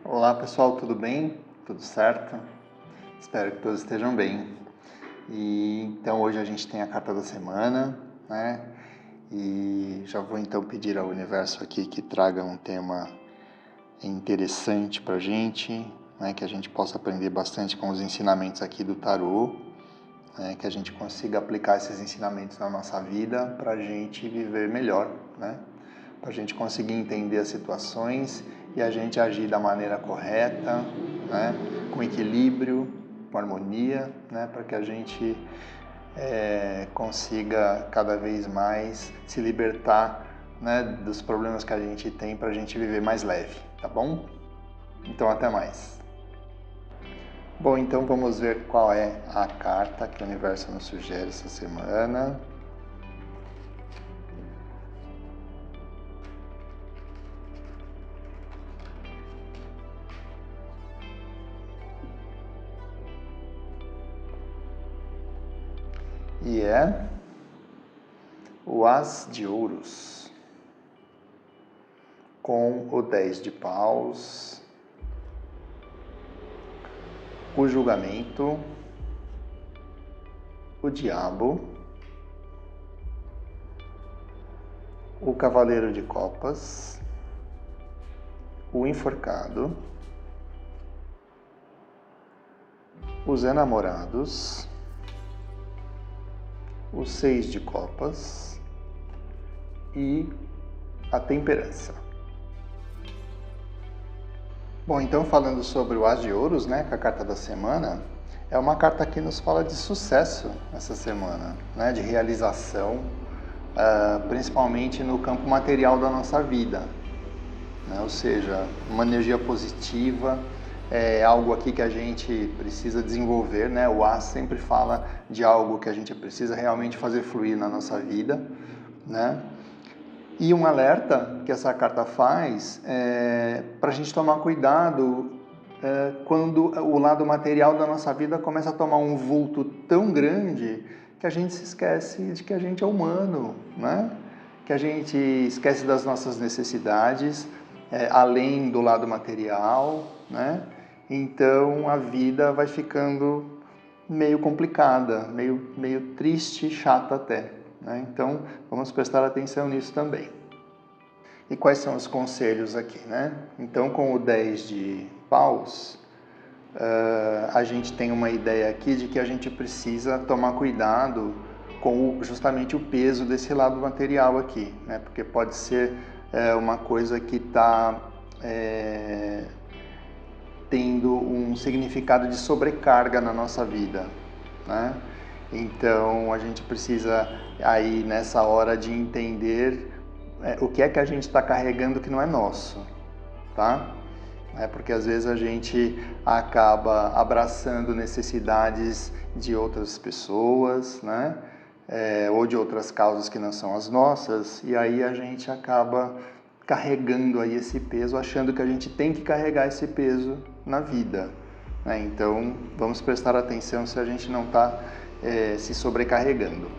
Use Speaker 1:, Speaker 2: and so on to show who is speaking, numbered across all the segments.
Speaker 1: Olá pessoal, tudo bem? Tudo certo? Espero que todos estejam bem. Então hoje a gente tem a carta da semana, né? E já vou então pedir ao universo aqui que traga um tema interessante pra gente, né? Que a gente possa aprender bastante com os ensinamentos aqui do tarô, né? Que a gente consiga aplicar esses ensinamentos na nossa vida para a gente viver melhor, né? Para a gente conseguir entender as situações e a gente agir da maneira correta, né? Com equilíbrio, com harmonia, né? Para que a gente consiga cada vez mais se libertar, né? Dos problemas que a gente tem para a gente viver mais leve, tá bom? Então até mais. Bom, então vamos ver qual é a carta que o universo nos sugere essa semana. E é o As de Ouros, com o 10 de Paus, o Julgamento, o Diabo, o Cavaleiro de Copas, o Enforcado, os Enamorados, o 6 de Copas e a Temperança. Bom, então falando sobre o As de Ouros, né, que é a carta da semana, é uma carta que nos fala de sucesso essa semana, né, de realização, principalmente no campo material da nossa vida, né, ou seja, uma energia positiva, é algo aqui que a gente precisa desenvolver, né, o As sempre fala de algo que a gente precisa realmente fazer fluir na nossa vida, né. E um alerta que essa carta faz é para a gente tomar cuidado quando o lado material da nossa vida começa a tomar um vulto tão grande que a gente se esquece de que a gente é humano, né? Que a gente esquece das nossas necessidades, além do lado material, né? Então a vida vai ficando meio complicada, meio triste, chata até, né? Então vamos prestar atenção nisso também. E quais são os conselhos aqui, né? Então com o 10 de Paus, a gente tem uma ideia aqui de que a gente precisa tomar cuidado com justamente o peso desse lado material aqui, né? Porque pode ser uma coisa que está tendo um significado de sobrecarga na nossa vida, né? Então a gente precisa aí nessa hora de entender o que é que a gente está carregando que não é nosso, tá? Porque às vezes a gente acaba abraçando necessidades de outras pessoas, né? Ou de outras causas que não são as nossas, e aí a gente acaba carregando aí esse peso, achando que a gente tem que carregar esse peso na vida, né? Então vamos prestar atenção se a gente não está se sobrecarregando.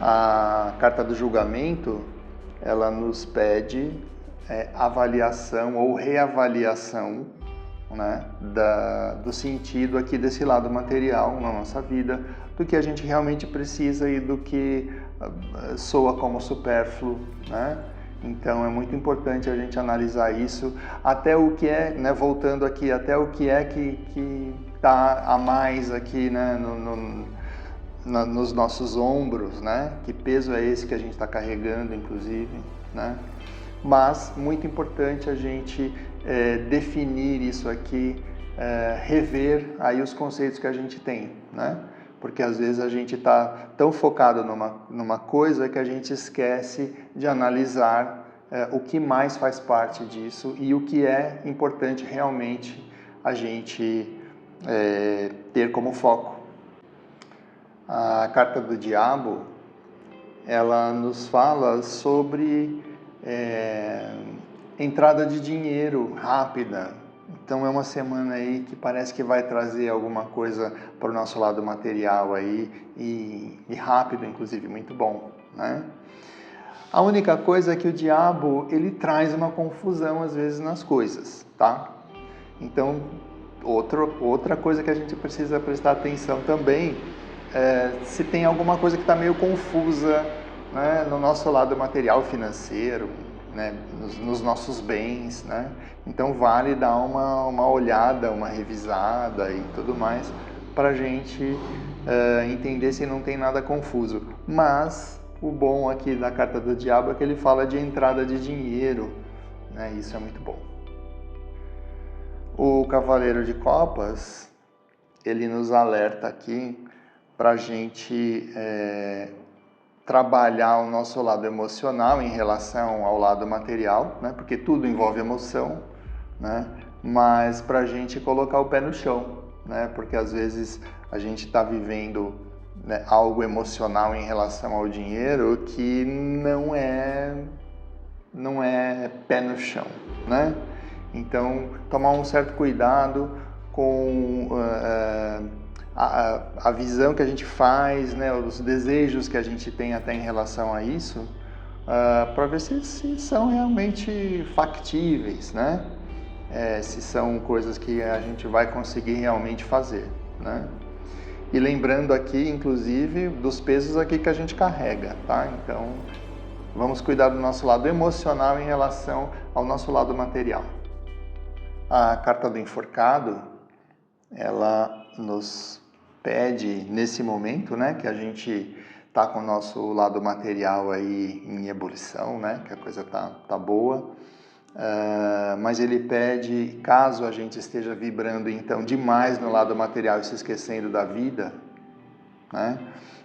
Speaker 1: A carta do julgamento, ela nos pede avaliação ou reavaliação, né, do sentido aqui desse lado material na nossa vida, do que a gente realmente precisa e do que soa como supérfluo, né? Então é muito importante a gente analisar isso, até o que é, né, voltando aqui, até o que é que está a mais aqui, né, nos nossos ombros, né? Que peso é esse que a gente está carregando, inclusive, né? Mas muito importante a gente definir isso aqui, rever aí os conceitos que a gente tem, né? Porque às vezes a gente está tão focado numa coisa que a gente esquece de analisar o que mais faz parte disso e o que é importante realmente a gente ter como foco. A carta do Diabo, ela nos fala sobre entrada de dinheiro rápida. Então é uma semana aí que parece que vai trazer alguma coisa para o nosso lado material aí e rápido, inclusive, muito bom, né? A única coisa é que o diabo, ele traz uma confusão às vezes nas coisas, tá? Então, outra coisa que a gente precisa prestar atenção também é se tem alguma coisa que está meio confusa, né, no nosso lado material financeiro, né, nos nossos bens, né? Então vale dar uma olhada, uma revisada e tudo mais para a gente entender se não tem nada confuso. Mas o bom aqui da carta do diabo é que ele fala de entrada de dinheiro, né? Isso é muito bom. O Cavaleiro de Copas, ele nos alerta aqui para a gente trabalhar o nosso lado emocional em relação ao lado material, né? Porque tudo envolve emoção, né? Mas para a gente colocar o pé no chão, né? Porque às vezes a gente está vivendo, né, algo emocional em relação ao dinheiro que não é pé no chão, né? Então, tomar um certo cuidado com a visão que a gente faz, né, os desejos que a gente tem até em relação a isso, para ver se são realmente factíveis, né? Se são coisas que a gente vai conseguir realmente fazer, né? E lembrando aqui, inclusive, dos pesos aqui que a gente carrega, tá? Então, vamos cuidar do nosso lado emocional em relação ao nosso lado material. A carta do enforcado, ela nos pede nesse momento, né, que a gente tá com o nosso lado material aí em ebulição, né, que a coisa tá boa, mas ele pede, caso a gente esteja vibrando então demais no lado material e se esquecendo da vida, né,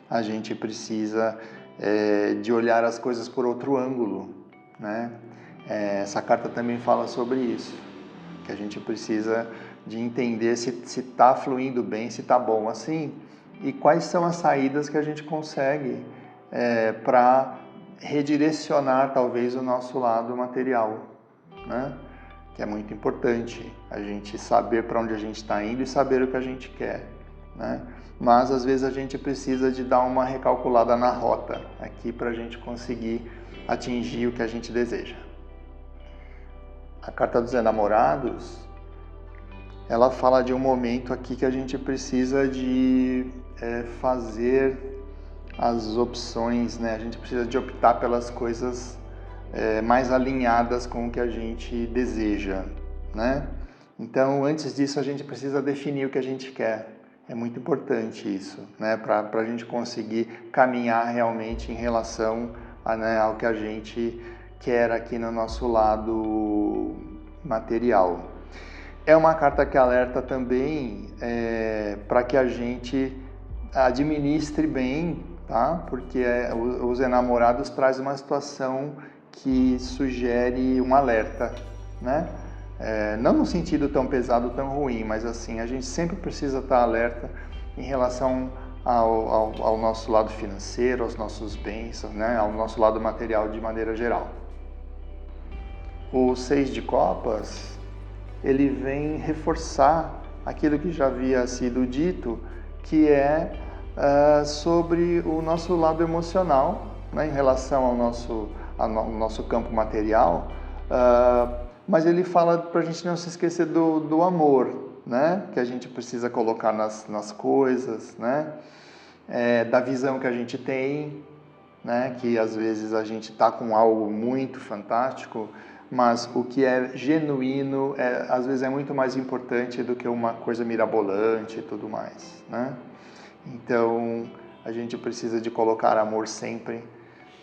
Speaker 1: a gente precisa de olhar as coisas por outro ângulo, né? Essa carta também fala sobre isso, que a gente precisa de entender se está fluindo bem, se está bom assim, e quais são as saídas que a gente consegue para redirecionar talvez o nosso lado material, né? Que é muito importante a gente saber para onde a gente está indo e saber o que a gente quer, né? Mas às vezes a gente precisa de dar uma recalculada na rota aqui para a gente conseguir atingir o que a gente deseja. A carta dos enamorados, ela fala de um momento aqui que a gente precisa de fazer as opções, né? A gente precisa de optar pelas coisas mais alinhadas com o que a gente deseja, né? Então, antes disso, a gente precisa definir o que a gente quer. É muito importante isso, né? Para a gente conseguir caminhar realmente em relação né, ao que a gente quer aqui no nosso lado material. É uma carta que alerta também para que a gente administre bem, tá? Porque os enamorados traz uma situação que sugere um alerta, né? Não no sentido tão pesado, tão ruim, mas assim, a gente sempre precisa estar alerta em relação ao nosso lado financeiro, aos nossos bens, né? Ao nosso lado material de maneira geral. O 6 de copas, ele vem reforçar aquilo que já havia sido dito, que é sobre o nosso lado emocional, né? Em relação ao nosso campo material, mas ele fala para a gente não se esquecer do amor, né? Que a gente precisa colocar nas coisas, né? Da visão que a gente tem, né? Que às vezes a gente está com algo muito fantástico, mas o que é genuíno às vezes é muito mais importante do que uma coisa mirabolante e tudo mais, né? Então a gente precisa de colocar amor sempre,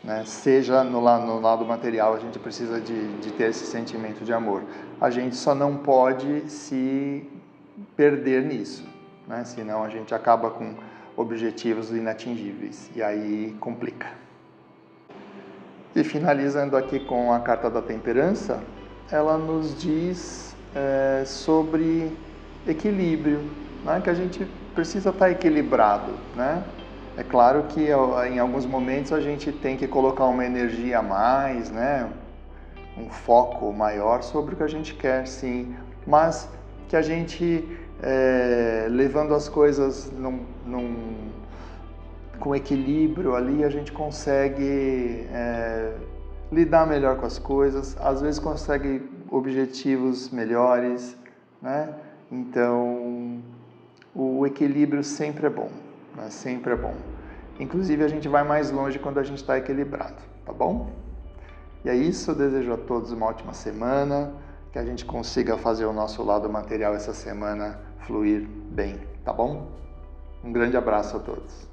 Speaker 1: né? Seja no lado material, a gente precisa de ter esse sentimento de amor. A gente só não pode se perder nisso, né? Senão a gente acaba com objetivos inatingíveis e aí complica. E finalizando aqui com a carta da temperança, ela nos diz sobre equilíbrio, né? Que a gente precisa estar equilibrado, né? É claro que em alguns momentos a gente tem que colocar uma energia a mais, né? Um foco maior sobre o que a gente quer, sim, mas que a gente, levando as coisas com equilíbrio ali, a gente consegue lidar melhor com as coisas, às vezes consegue objetivos melhores, né? Então, o equilíbrio sempre é bom, né? Sempre é bom. Inclusive, a gente vai mais longe quando a gente está equilibrado, tá bom? E é isso, eu desejo a todos uma ótima semana, que a gente consiga fazer o nosso lado material essa semana fluir bem, tá bom? Um grande abraço a todos.